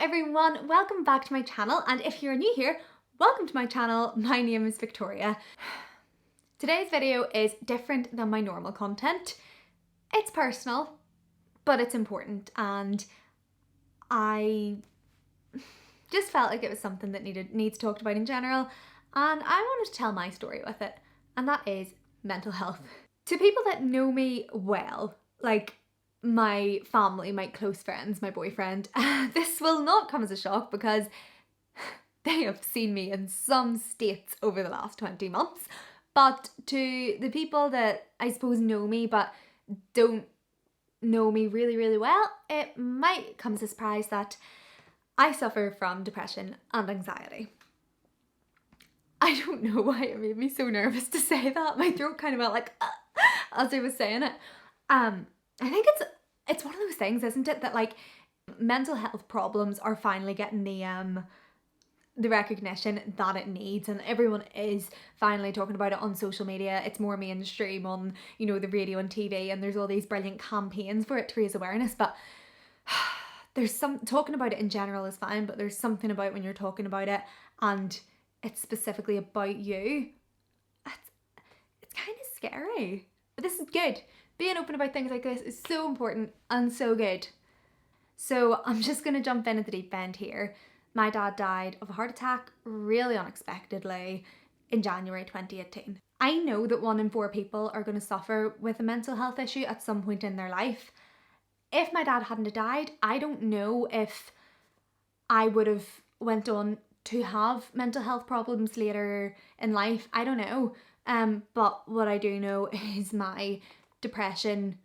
everyone, welcome back to my channel, and if you're new here, welcome to my channel. My name is Victoria. Today's video is different than my normal content. It's personal, but it's important, and I just felt like it was something that needs talked about in general, and I wanted to tell my story with it, and that is mental health. To people that know me well, like my family, my close friends, my boyfriend, this will not come as a shock because they have seen me in some states over the last 20 months. But to the people that I suppose know me but don't know me really, really well, it might come as a surprise that I suffer from depression and anxiety. I don't know why it made me so nervous to say that. My throat kind of went like as I was saying it. I think it's one of those things, isn't it, that like mental health problems are finally getting the recognition that it needs, and everyone is finally talking about it on social media. It's more mainstream on, you know, the radio and TV, and there's all these brilliant campaigns for it to raise awareness. But there's some talking about it in general is fine, but there's something about when you're talking about it and it's specifically about you. It's kind of scary. But this is good. Being open about things like this is so important and so good. So I'm just going to jump in at the deep end here. My dad died of a heart attack really unexpectedly in January 2018. I know that 1 in 4 people are going to suffer with a mental health issue at some point in their life. If my dad hadn't died, I don't know if I would have went on to have mental health problems later in life. I don't know. But what I do know is my depression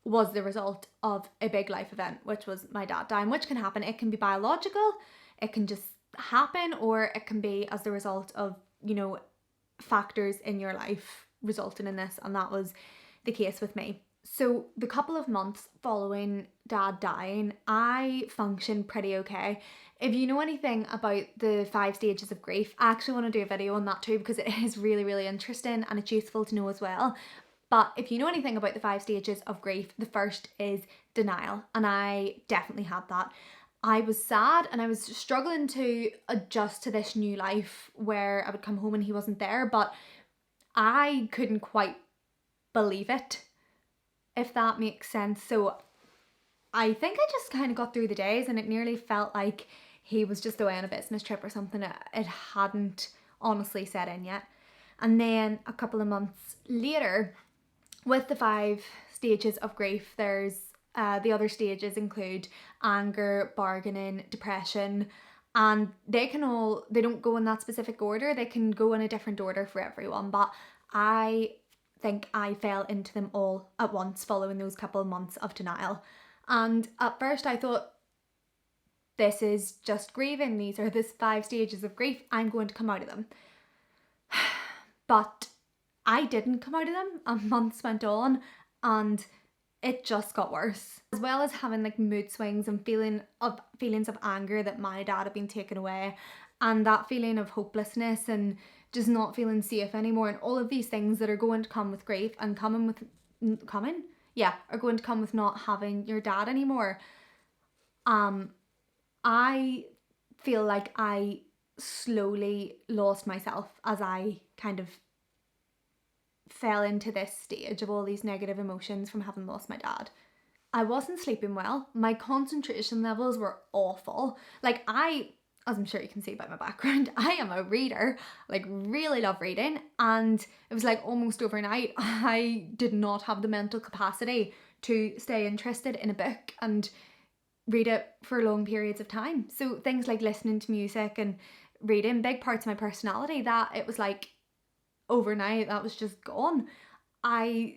was the result of a big life event, which was my dad dying, which can happen. It can be biological, it can just happen, or it can be as the result of, you know, factors in your life resulting in this, and that was the case with me. So the couple of months following dad dying, I functioned pretty okay. If you know anything about the 5 stages of grief, I actually want to do a video on that too, because it is really, really interesting and it's useful to know as well. But if you know anything about the 5 stages of grief, the first is denial, and I definitely had that. I was sad and I was struggling to adjust to this new life where I would come home and he wasn't there, but I couldn't quite believe it, if that makes sense. So I think I just kind of got through the days, and it nearly felt like he was just away on a business trip or something. It hadn't honestly set in yet. And then a couple of months later, with the 5 stages of grief, there's the other stages include anger, bargaining, depression, and they don't go in that specific order. They can go in a different order for everyone, but I think I fell into them all at once following those couple of months of denial. And at first I thought, this is just grieving. These are the 5 stages of grief. I'm going to come out of them. But I didn't come out of them, and months went on and it just got worse. As well as having like mood swings and feelings of anger that my dad had been taken away, and that feeling of hopelessness and just not feeling safe anymore, and all of these things that are going to come with grief and are going to come with not having your dad anymore. I feel like I slowly lost myself as I kind of fell into this stage of all these negative emotions from having lost my dad. I wasn't sleeping well. My concentration levels were awful. Like as I'm sure you can see by my background, I am a reader, like really love reading, and it was like almost overnight I did not have the mental capacity to stay interested in a book and read it for long periods of time. So things like listening to music and reading, big parts of my personality, that it was like overnight that was just gone. I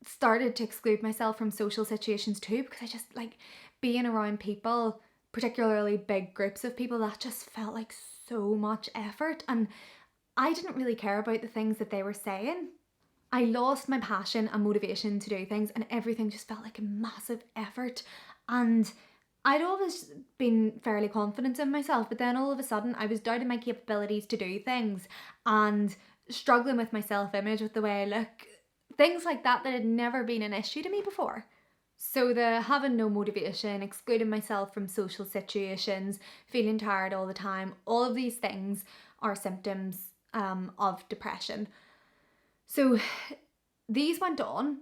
started to exclude myself from social situations too, because I just like being around people, particularly big groups of people, that just felt like so much effort, and I didn't really care about the things that they were saying. I lost my passion and motivation to do things, and everything just felt like a massive effort. And I'd always been fairly confident in myself, but then all of a sudden I was doubting my capabilities to do things and struggling with my self-image, with the way I look, things like that had never been an issue to me before. So the having no motivation, excluding myself from social situations, feeling tired all the time, all of these things are symptoms of depression. So these went on,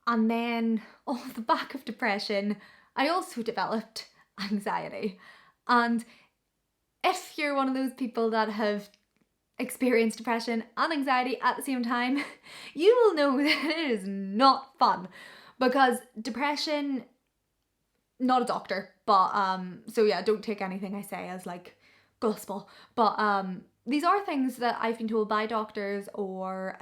and then off the back of depression, I also developed anxiety. And if you're one of those people that have experienced depression and anxiety at the same time, you will know that it is not fun, because depression, not a doctor, but so yeah, don't take anything I say as like gospel, but these are things that I've been told by doctors or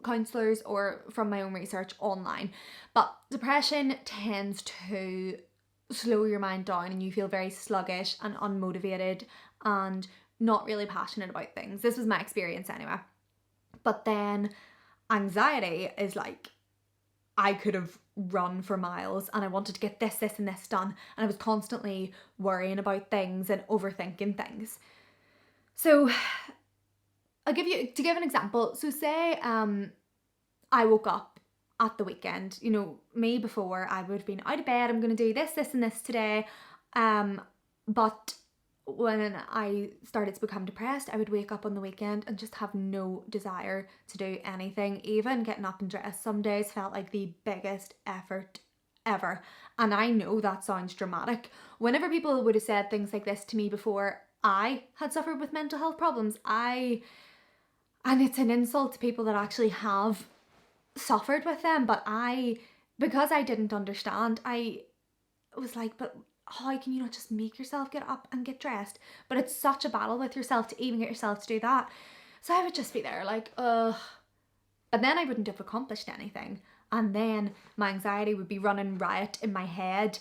counsellors or from my own research online. But depression tends to slow your mind down and you feel very sluggish and unmotivated and not really passionate about things. This was my experience anyway. But then anxiety is like, I could have run for miles and I wanted to get this and this done, and I was constantly worrying about things and overthinking things. So to give an example, so say I woke up at the weekend, you know, me before I would have been out of bed, I'm going to do this and this today, but when I started to become depressed, I would wake up on the weekend and just have no desire to do anything. Even getting up and dressed some days felt like the biggest effort ever. And I know that sounds dramatic. Whenever people would have said things like this to me before, I had suffered with mental health problems. And it's an insult to people that actually have suffered with them, but because I didn't understand, I was like, but how can you not just make yourself get up and get dressed? But it's such a battle with yourself to even get yourself to do that. So I would just be there like, ugh. But then I wouldn't have accomplished anything. And then my anxiety would be running riot in my head.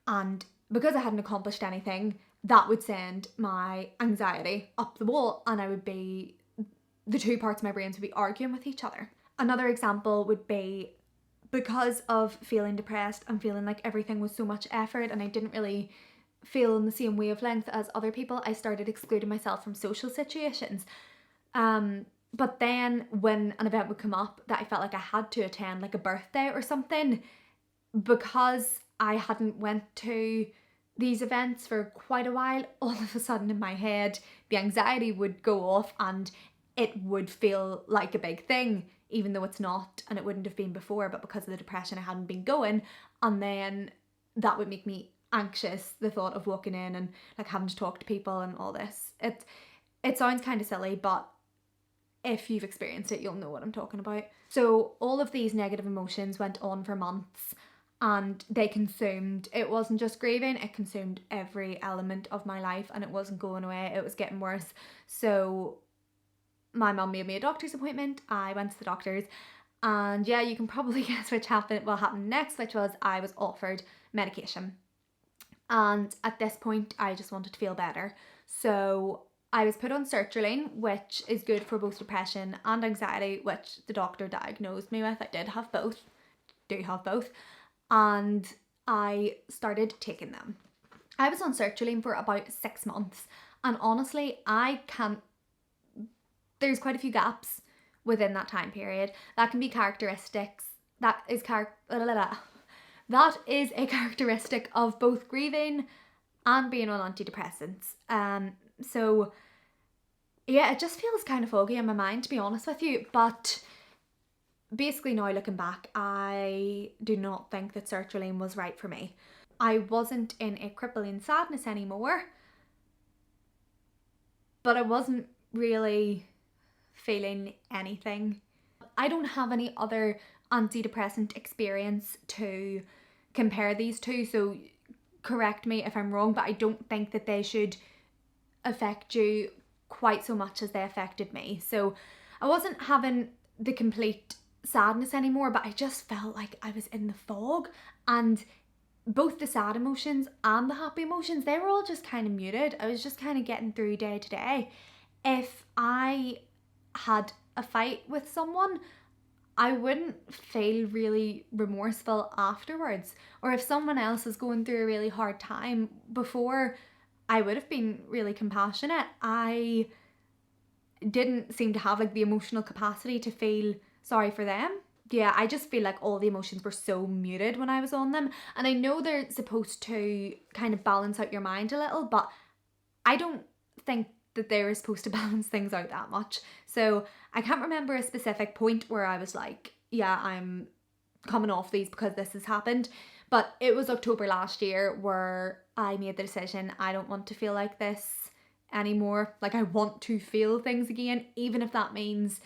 And because I hadn't accomplished anything, that would send my anxiety up the wall, and the two parts of my brains would be arguing with each other. Another example would be, because of feeling depressed and feeling like everything was so much effort and I didn't really feel in the same wavelength as other people, I started excluding myself from social situations. But then when an event would come up that I felt like I had to attend, like a birthday or something, because I hadn't went to these events for quite a while, all of a sudden in my head, the anxiety would go off and it would feel like a big thing, even though it's not, and it wouldn't have been before, but because of the depression I hadn't been going, and then that would make me anxious, the thought of walking in and like having to talk to people and all this. It sounds kind of silly, but if you've experienced it, you'll know what I'm talking about. So all of these negative emotions went on for months, and it wasn't just grieving, it consumed every element of my life, and it wasn't going away, it was getting worse. So my mum made me a doctor's appointment. I went to the doctors, and yeah, you can probably guess what happened next, which was I was offered medication. And at this point, I just wanted to feel better. So I was put on sertraline, which is good for both depression and anxiety, which the doctor diagnosed me with. I do have both. And I started taking them. I was on sertraline for about 6 months, and honestly, there's quite a few gaps within that time period. That can be characteristics. That is a characteristic of both grieving and being on antidepressants. So yeah, it just feels kind of foggy in my mind, to be honest with you. But basically now looking back, I do not think that sertraline was right for me. I wasn't in a crippling sadness anymore, but I wasn't really feeling anything. I don't have any other antidepressant experience to compare these two, so correct me if I'm wrong, but I don't think that they should affect you quite so much as they affected me. So I wasn't having the complete sadness anymore, but I just felt like I was in the fog, and both the sad emotions and the happy emotions, they were all just kind of muted. I was just kind of getting through day to day. If I had a fight with someone, I wouldn't feel really remorseful afterwards. Or if someone else is going through a really hard time, before I would have been really compassionate, I didn't seem to have like the emotional capacity to feel sorry for them. yeah, I just feel like all the emotions were so muted when I was on them. And I know they're supposed to kind of balance out your mind a little, but I don't think that they're supposed to balance things out that much. So I can't remember a specific point where I was like, yeah, I'm coming off these because this has happened. But it was October last year where I made the decision, I don't want to feel like this anymore. Like, I want to feel things again, even if that means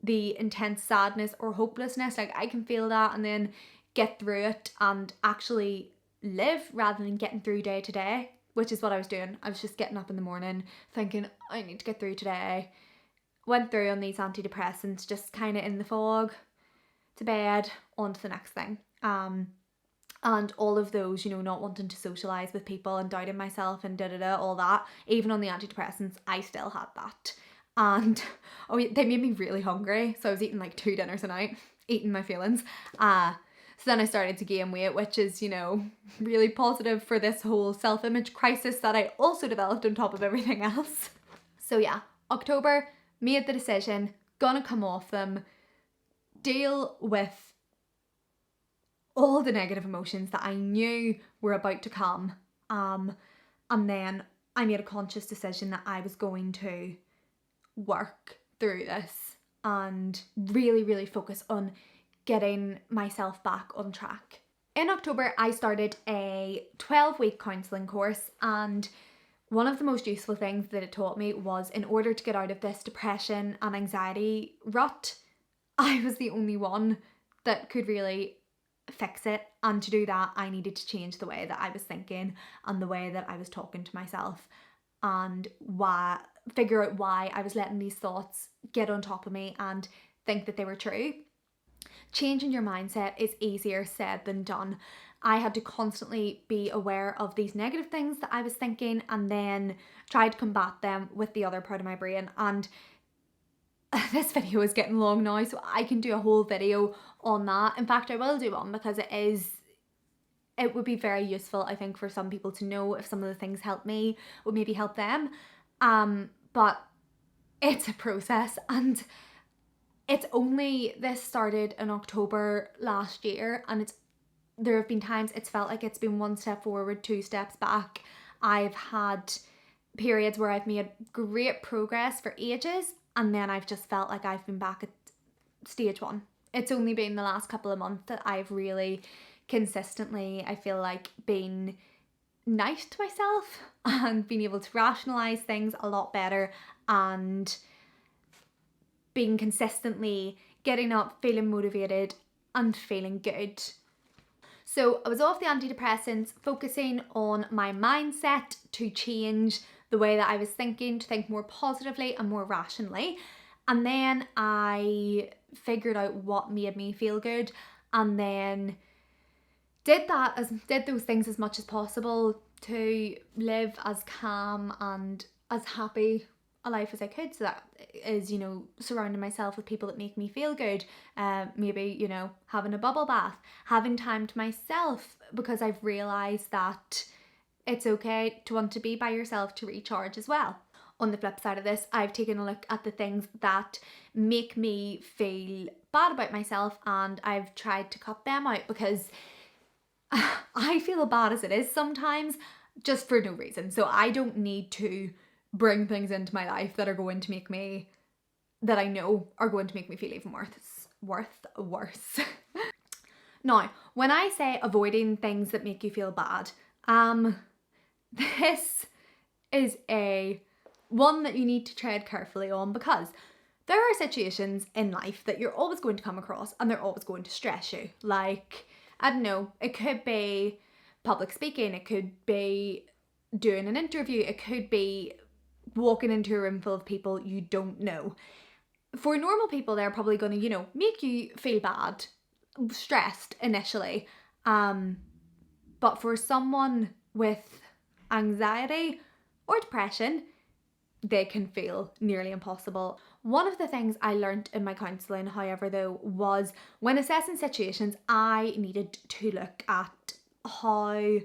the intense sadness or hopelessness. Like, I can feel that and then get through it and actually live rather than getting through day to day, which is what I was doing. I was just getting up in the morning thinking, I need to get through today. Went through on these antidepressants, just kind of in the fog, to bed, on to the next thing. And all of those, you know, not wanting to socialise with people and doubting myself and all that, even on the antidepressants, I still had that. And they made me really hungry, so I was eating like 2 dinners a night, eating my feelings. So then I started to gain weight, which is, you know, really positive for this whole self-image crisis that I also developed on top of everything else. So yeah, October, made the decision, gonna come off them, deal with all the negative emotions that I knew were about to come. And then I made a conscious decision that I was going to work through this and really, really focus on getting myself back on track. In October, I started a 12-week counselling course, and one of the most useful things that it taught me was, in order to get out of this depression and anxiety rut, I was the only one that could really fix it. And to do that, I needed to change the way that I was thinking and the way that I was talking to myself, and figure out why I was letting these thoughts get on top of me and think that they were true. Changing your mindset is easier said than done. I had to constantly be aware of these negative things that I was thinking and then try to combat them with the other part of my brain. And this video is getting long now, so I can do a whole video on that. In fact, I will do one because it would be very useful, I think, for some people to know if some of the things help me, would maybe help them. But it's a process, and this started in October last year, and there have been times it's felt like it's been 1 step forward, 2 steps back. I've had periods where I've made great progress for ages, and then I've just felt like I've been back at stage 1. It's only been the last couple of months that I've really consistently, I feel like, been nice to myself and being able to rationalize things a lot better, and being consistently getting up, feeling motivated and feeling good. So I was off the antidepressants, focusing on my mindset to change the way that I was thinking, to think more positively and more rationally. And then I figured out what made me feel good, and then did those things as much as possible to live as calm and as happy a life as I could. So that is, you know, surrounding myself with people that make me feel good. Maybe, you know, having a bubble bath, having time to myself, because I've realised that it's okay to want to be by yourself to recharge as well. On the flip side of this, I've taken a look at the things that make me feel bad about myself, and I've tried to cut them out, because I feel bad as it is sometimes, just for no reason. So I don't need to bring things into my life that I know are going to make me feel even worse. Now, when I say avoiding things that make you feel bad, this is one that you need to tread carefully on, because there are situations in life that you're always going to come across and they're always going to stress you. Like, I don't know, it could be public speaking, it could be doing an interview, it could be walking into a room full of people you don't know. For normal people, they're probably going to, you know, make you feel bad, stressed initially. But for someone with anxiety or depression, they can feel nearly impossible. One of the things I learned in my counselling, however, though, was when assessing situations, I needed to look at how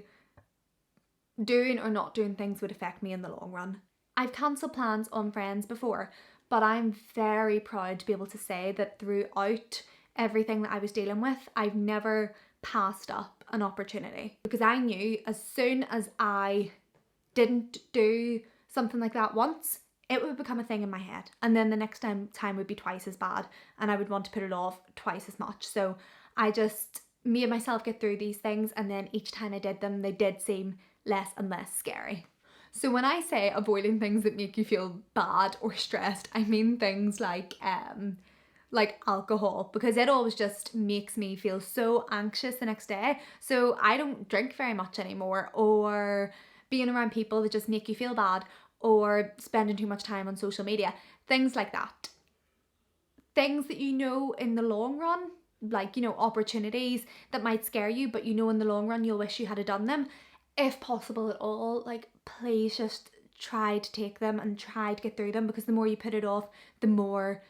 doing or not doing things would affect me in the long run. I've cancelled plans on friends before, but I'm very proud to be able to say that throughout everything that I was dealing with, I've never passed up an opportunity, because I knew as soon as I didn't do something like that once, it would become a thing in my head, and then the next time would be twice as bad, and I would want to put it off twice as much. So I just made myself get through these things, and then each time I did them, they did seem less and less scary. So when I say avoiding things that make you feel bad or stressed, I mean things like alcohol, because it always just makes me feel so anxious the next day. So I don't drink very much anymore, or being around people that just make you feel bad, or spending too much time on social media, things like that. Things that you know in the long run, like, you know, opportunities that might scare you, but you know in the long run you'll wish you had done them. If possible at all, like, please just try to take them and try to get through them, because the more you put it off, the more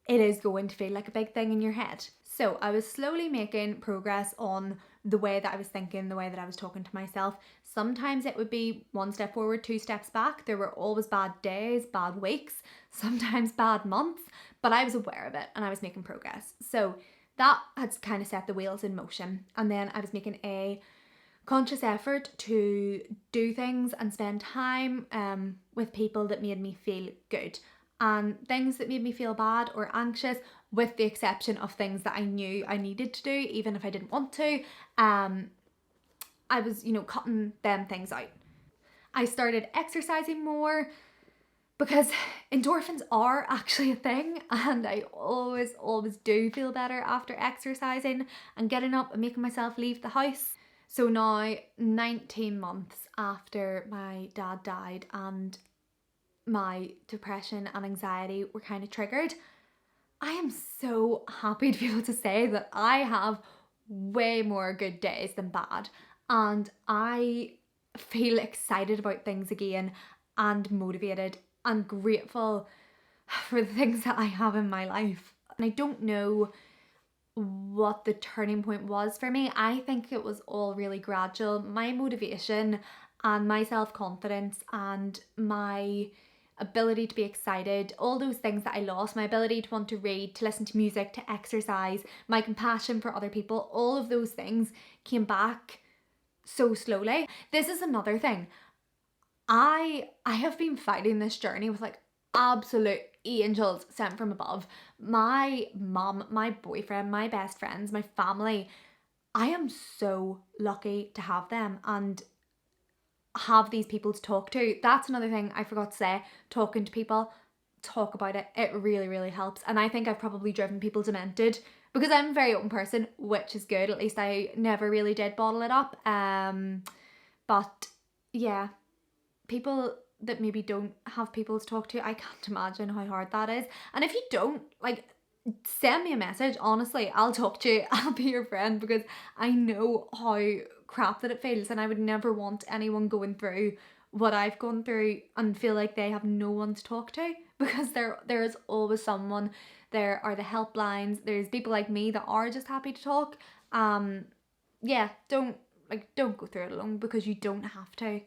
it is going to feel like a big thing in your head. So I was slowly making progress on the way that I was thinking, the way that I was talking to myself. Sometimes it would be one step forward, two steps back. There were always bad days, bad weeks, sometimes bad months, but I was aware of it and I was making progress. So that had kind of set the wheels in motion. And then I was making a conscious effort to do things and spend time with people that made me feel good, and things that made me feel bad or anxious, with the exception of things that I knew I needed to do even if I didn't want to. I was, you know, cutting them things out. I started exercising more, because endorphins are actually a thing, and I always do feel better after exercising and getting up and making myself leave the house. So now, 19 months after my dad died and my depression and anxiety were kind of triggered, I am so happy to be able to say that I have way more good days than bad, and I feel excited about things again, and motivated and grateful for the things that I have in my life. And I don't know what the turning point was for me. I think it was all really gradual. My motivation and my self-confidence and my ability to be excited, all those things that I lost, my ability to want to read, to listen to music, to exercise, my compassion for other people, all of those things came back so slowly. This is another thing. I have been fighting this journey with like absolute angels sent from above. My mum, my boyfriend, my best friends, my family. I am so lucky to have them and have these people to talk to. That's another thing I forgot to say. Talking to people, talk about it. It really, really helps. And I think I've probably driven people demented, because I'm a very open person, which is good. At least I never really did bottle it up. But yeah, people that maybe don't have people to talk to, I can't imagine how hard that is. And if you don't, like, send me a message. Honestly, I'll talk to you. I'll be your friend, because I know how crap that it feels, and I would never want anyone going through what I've gone through and feel like they have no one to talk to, because there is always someone. There are the helplines. There's people like me that are just happy to talk. Yeah, don't go through it alone, because you don't have to.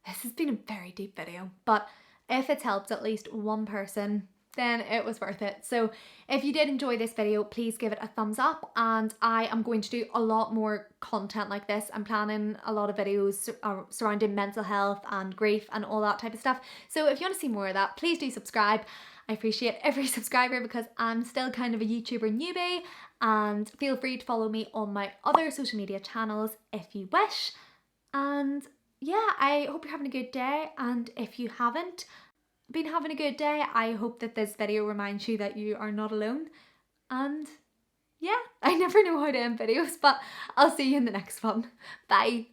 This has been a very deep video, but if it's helped at least one person, then it was worth it. So if you did enjoy this video, please give it a thumbs up, and I am going to do a lot more content like this. I'm planning a lot of videos surrounding mental health and grief and all that type of stuff. So if you want to see more of that, please do subscribe. I appreciate every subscriber, because I'm still kind of a YouTuber newbie, and feel free to follow me on my other social media channels if you wish. And yeah, I hope you're having a good day, and if you haven't been having a good day, I hope that this video reminds you that you are not alone. And yeah, I never know how to end videos, but I'll see you in the next one. Bye.